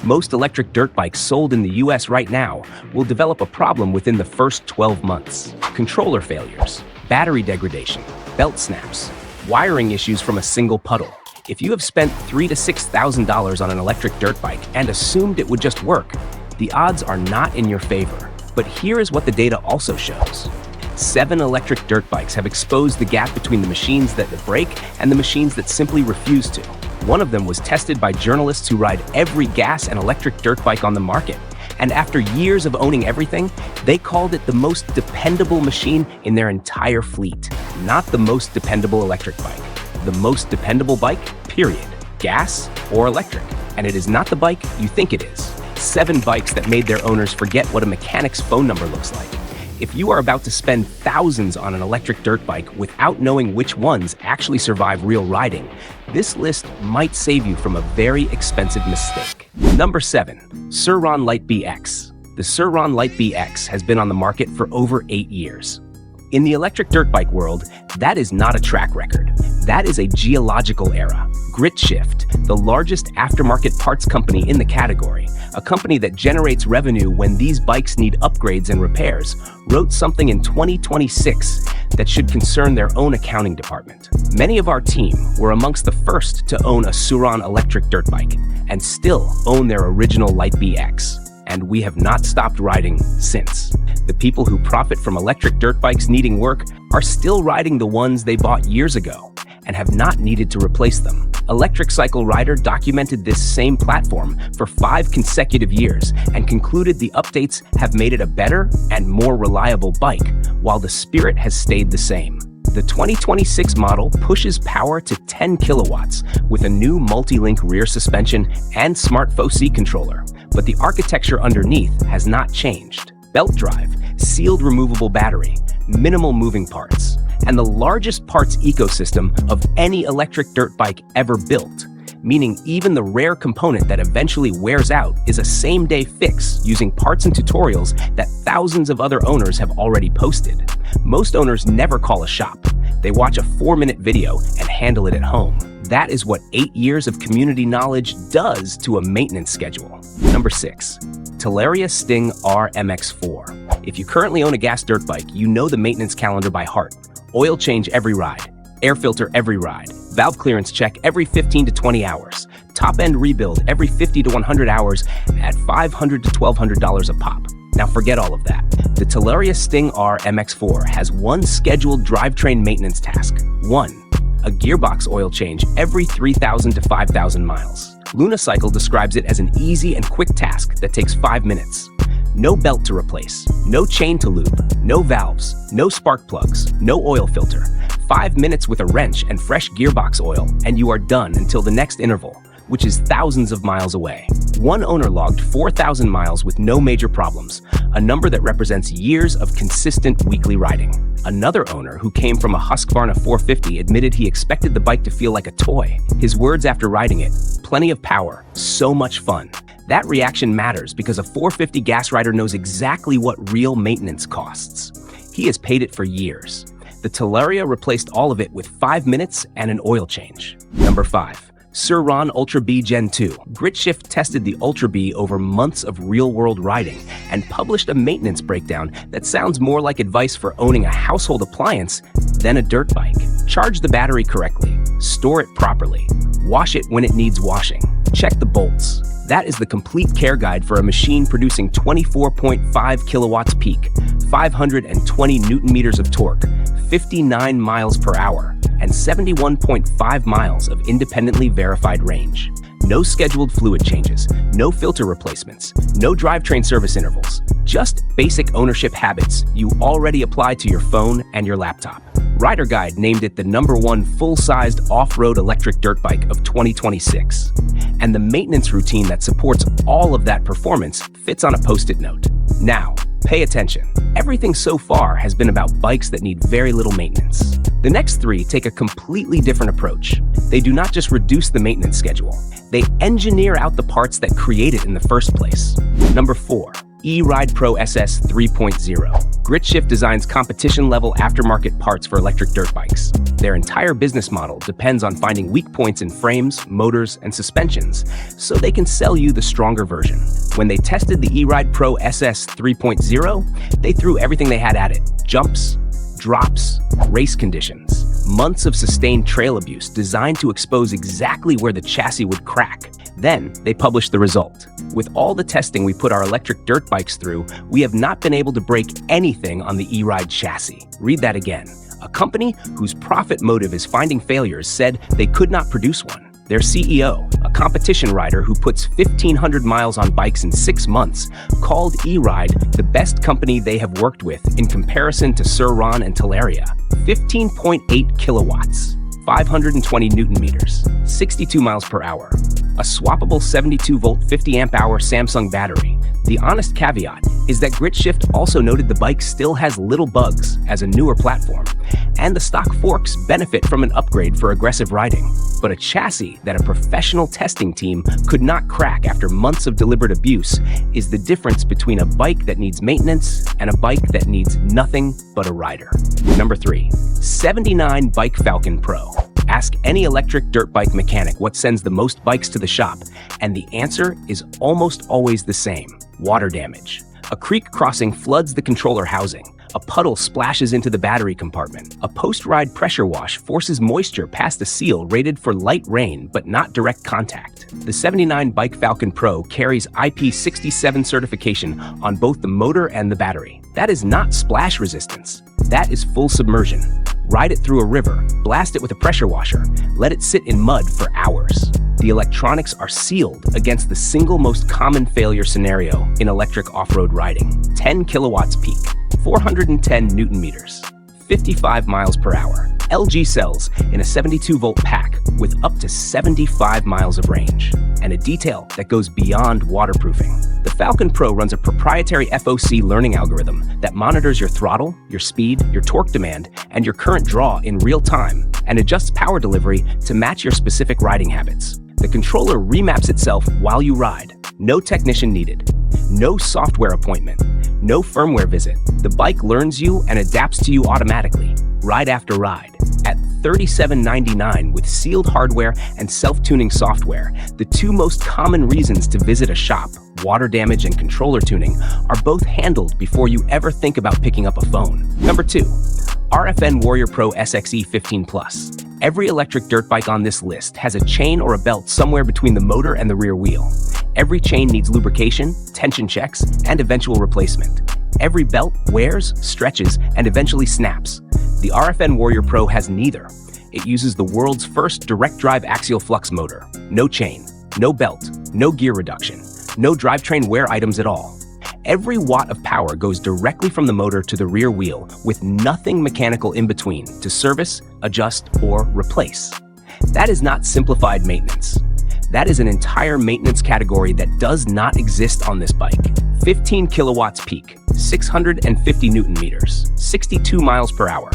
most electric dirt bikes sold in the US right now will develop a problem within the first 12 months. Controller failures, battery degradation, belt snaps, wiring issues from a single puddle. If you have spent $3,000 to $6,000 on an electric dirt bike and assumed it would just work, the odds are not in your favor. But here is what the data also shows. 7 electric dirt bikes have exposed the gap between the machines that break and the machines that simply refuse to. One of them was tested by journalists who ride every gas and electric dirt bike on the market. And after years of owning everything, they called it the most dependable machine in their entire fleet. Not the most dependable electric bike. The most dependable bike, period. Gas or electric. And it is not the bike you think it is. 7 bikes that made their owners forget what a mechanic's phone number looks like. If you are about to spend thousands on an electric dirt bike without knowing which ones actually survive real riding, this list might save you from a very expensive mistake. Number 7. Sur-Ron Lite BX. The Sur-Ron Lite BX has been on the market for over 8 years. In the electric dirt bike world, that is not a track record. That is a geological era. GritShift, the largest aftermarket parts company in the category, a company that generates revenue when these bikes need upgrades and repairs, wrote something in 2026 that should concern their own accounting department. Many of our team were amongst the first to own a Sur-Ron electric dirt bike and still own their original Lite BX. And we have not stopped riding since. The people who profit from electric dirt bikes needing work are still riding the ones they bought years ago and have not needed to replace them. Electric Cycle Rider documented this same platform for 5 consecutive years and concluded the updates have made it a better and more reliable bike, while the spirit has stayed the same. The 2026 model pushes power to 10 kilowatts with a new multi-link rear suspension and SmartFo seat controller, but the architecture underneath has not changed. Belt drive, sealed removable battery, minimal moving parts, and the largest parts ecosystem of any electric dirt bike ever built, meaning even the rare component that eventually wears out is a same-day fix using parts and tutorials that thousands of other owners have already posted. Most owners never call a shop. They watch a 4-minute video and handle it at home. That is what 8 years of community knowledge does to a maintenance schedule. Number 6. Talaria Sting R MX4. If you currently own a gas dirt bike, you know the maintenance calendar by heart. Oil change every ride, air filter every ride, valve clearance check every 15 to 20 hours, top end rebuild every 50 to 100 hours at $500 to $1,200 a pop. Now forget all of that. The Talaria Sting R MX4 has one scheduled drivetrain maintenance task. 1. A gearbox oil change every 3,000 to 5,000 miles. Lunicycle describes it as an easy and quick task that takes 5 minutes. No belt to replace, no chain to lube, no valves, no spark plugs, no oil filter. 5 minutes with a wrench and fresh gearbox oil, and you are done until the next interval, which is thousands of miles away. One owner logged 4,000 miles with no major problems, a number that represents years of consistent weekly riding. Another owner, who came from a Husqvarna 450, admitted he expected the bike to feel like a toy. His words after riding it: "Plenty of power, so much fun." That reaction matters because a 450 gas rider knows exactly what real maintenance costs. He has paid it for years. The Talaria replaced all of it with 5 minutes and an oil change. Number 5. Sur-Ron Ultra B Gen 2. GritShift tested the Ultra B over months of real-world riding and published a maintenance breakdown that sounds more like advice for owning a household appliance than a dirt bike. Charge the battery correctly, store it properly, wash it when it needs washing, check the bolts. That is the complete care guide for a machine producing 24.5 kilowatts peak, 520 newton meters of torque, 59 miles per hour, and 71.5 miles of independently verified range. No scheduled fluid changes, no filter replacements, no drivetrain service intervals, just basic ownership habits you already apply to your phone and your laptop. Rider Guide named it the #1 full-sized off-road electric dirt bike of 2026. And the maintenance routine that supports all of that performance fits on a post-it note. Now, pay attention. Everything so far has been about bikes that need very little maintenance. The next 3 take a completely different approach. They do not just reduce the maintenance schedule, they engineer out the parts that create it in the first place. Number 4. E-Ride Pro SS 3.0. Gritshift designs competition-level aftermarket parts for electric dirt bikes. Their entire business model depends on finding weak points in frames, motors, and suspensions, so they can sell you the stronger version. When they tested the E-Ride Pro SS 3.0, they threw everything they had at it. Jumps, drops, race conditions, months of sustained trail abuse designed to expose exactly where the chassis would crack. Then they published the result. With all the testing we put our electric dirt bikes through, we have not been able to break anything on the E-Ride chassis. Read that again. A company whose profit motive is finding failures said they could not produce one. Their CEO, a competition rider who puts 1,500 miles on bikes in 6 months, called E-Ride the best company they have worked with in comparison to Sur-Ron and Talaria. 15.8 kilowatts, 520 newton meters, 62 miles per hour. A swappable 72-volt 50-amp-hour Samsung battery. The honest caveat is that Gritshift also noted the bike still has little bugs as a newer platform, and the stock forks benefit from an upgrade for aggressive riding. But a chassis that a professional testing team could not crack after months of deliberate abuse is the difference between a bike that needs maintenance and a bike that needs nothing but a rider. Number 3. 79 Bike Falcon Pro. Ask any electric dirt bike mechanic what sends the most bikes to the shop, and the answer is almost always the same: water damage. A creek crossing floods the controller housing. A puddle splashes into the battery compartment. A post-ride pressure wash forces moisture past a seal rated for light rain but not direct contact. The 79 Bike Falcon Pro carries IP67 certification on both the motor and the battery. That is not splash resistance. That is full submersion. Ride it through a river, blast it with a pressure washer, let it sit in mud for hours. The electronics are sealed against the single most common failure scenario in electric off-road riding: 10 kilowatts peak, 410 newton meters, 55 miles per hour. LG cells in a 72-volt pack with up to 75 miles of range, and a detail that goes beyond waterproofing. The Falcon Pro runs a proprietary FOC learning algorithm that monitors your throttle, your speed, your torque demand, and your current draw in real time, and adjusts power delivery to match your specific riding habits. The controller remaps itself while you ride. No technician needed. No software appointment. No firmware visit. The bike learns you and adapts to you automatically, ride after ride. At $37.99 with sealed hardware and self-tuning software, the two most common reasons to visit a shop, water damage and controller tuning, are both handled before you ever think about picking up a phone. Number 2. RFN Warrior Pro SXE 15 Plus. Every electric dirt bike on this list has a chain or a belt somewhere between the motor and the rear wheel. Every chain needs lubrication, tension checks, and eventual replacement. Every belt wears, stretches, and eventually snaps. The RFN Warrior Pro has neither. It uses the world's first direct drive axial flux motor. No chain, no belt, no gear reduction, no drivetrain wear items at all. Every watt of power goes directly from the motor to the rear wheel with nothing mechanical in between to service, adjust, or replace. That is not simplified maintenance. That is an entire maintenance category that does not exist on this bike. 15 kilowatts peak, 650 newton meters, 62 miles per hour,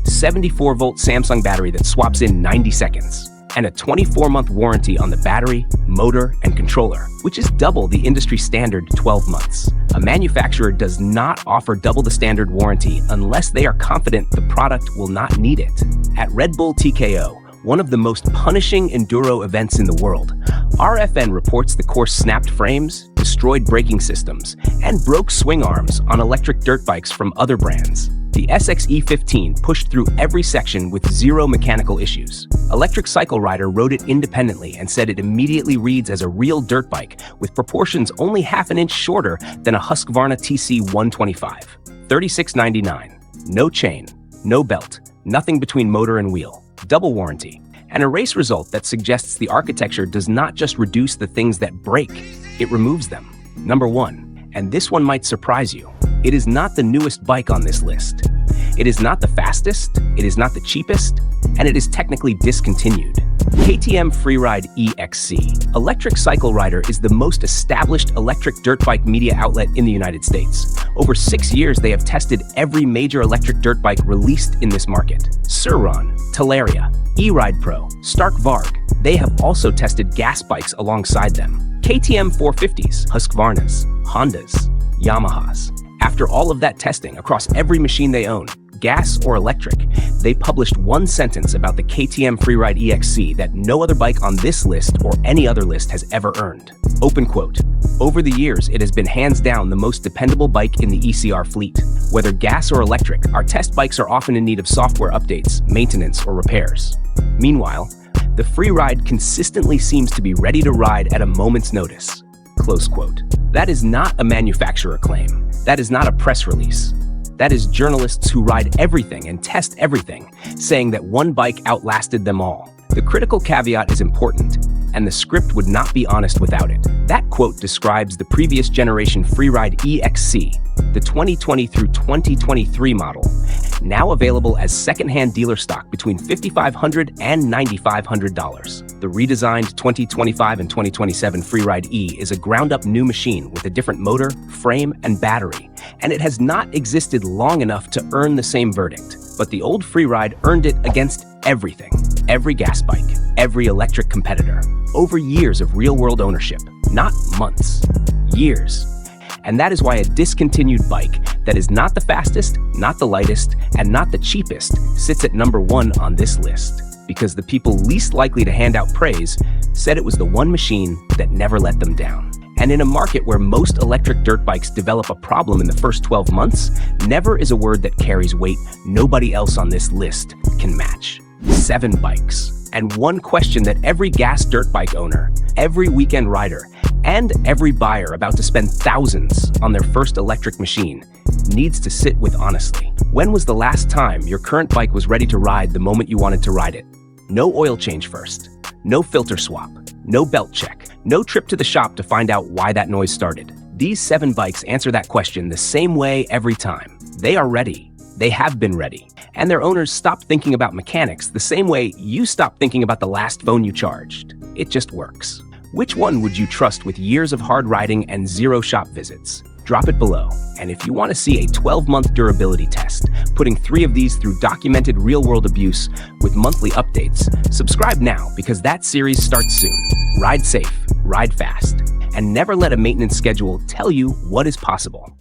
74-volt Samsung battery that swaps in 90 seconds, and a 24-month warranty on the battery, motor, and controller, which is double the industry standard 12 months. A manufacturer does not offer double the standard warranty unless they are confident the product will not need it. At Red Bull TKO, one of the most punishing enduro events in the world, RFN reports the course snapped frames, destroyed braking systems, and broke swing arms on electric dirt bikes from other brands. The SXE 15 pushed through every section with zero mechanical issues. Electric Cycle Rider rode it independently and said it immediately reads as a real dirt bike with proportions only half an inch shorter than a Husqvarna TC 125. $36.99. No chain, no belt, nothing between motor and wheel. Double warranty, and a race result that suggests the architecture does not just reduce the things that break, it removes them. Number 1, and this one might surprise you, it is not the newest bike on this list. It is not the fastest, it is not the cheapest, and it is technically discontinued. KTM Freeride EXC. Electric Cycle Rider is the most established electric dirt bike media outlet in the United States. Over 6 years, they have tested every major electric dirt bike released in this market. Sur-Ron, Talaria, E-Ride Pro, Stark Varg. They have also tested gas bikes alongside them. KTM 450s, Husqvarnas, Hondas, Yamaha's. After all of that testing across every machine they own, gas or electric, they published one sentence about the KTM Freeride EXC that no other bike on this list or any other list has ever earned. Open quote. Over the years, it has been hands down the most dependable bike in the ECR fleet. Whether gas or electric, our test bikes are often in need of software updates, maintenance, or repairs. Meanwhile, the Freeride consistently seems to be ready to ride at a moment's notice. Close quote. That is not a manufacturer claim. That is not a press release. That is journalists who ride everything and test everything, saying that one bike outlasted them all. The critical caveat is important, and the script would not be honest without it. That quote describes the previous generation Freeride EXC, the 2020 through 2023 model, now available as secondhand dealer stock between $5,500 and $9,500. The redesigned 2025 and 2027 Freeride E is a ground-up new machine with a different motor, frame, and battery, and it has not existed long enough to earn the same verdict. But the old Freeride earned it against everything. Every gas bike, every electric competitor, over years of real-world ownership, not months, years. And that is why a discontinued bike that is not the fastest, not the lightest, and not the cheapest sits at number 1 on this list. Because the people least likely to hand out praise said it was the one machine that never let them down. And in a market where most electric dirt bikes develop a problem in the first 12 months, never is a word that carries weight nobody else on this list can match. 7 bikes. And one question that every gas dirt bike owner, every weekend rider, and every buyer about to spend thousands on their first electric machine needs to sit with honestly. When was the last time your current bike was ready to ride the moment you wanted to ride it? No oil change first, no filter swap, no belt check, no trip to the shop to find out why that noise started. These 7 bikes answer that question the same way every time. They are ready. They have been ready. And their owners stopped thinking about mechanics the same way you stopped thinking about the last phone you charged. It just works. Which one would you trust with years of hard riding and 0 shop visits? Drop it below. And if you want to see a 12-month durability test, putting 3 of these through documented real-world abuse with monthly updates, subscribe now because that series starts soon. Ride safe, ride fast, and never let a maintenance schedule tell you what is possible.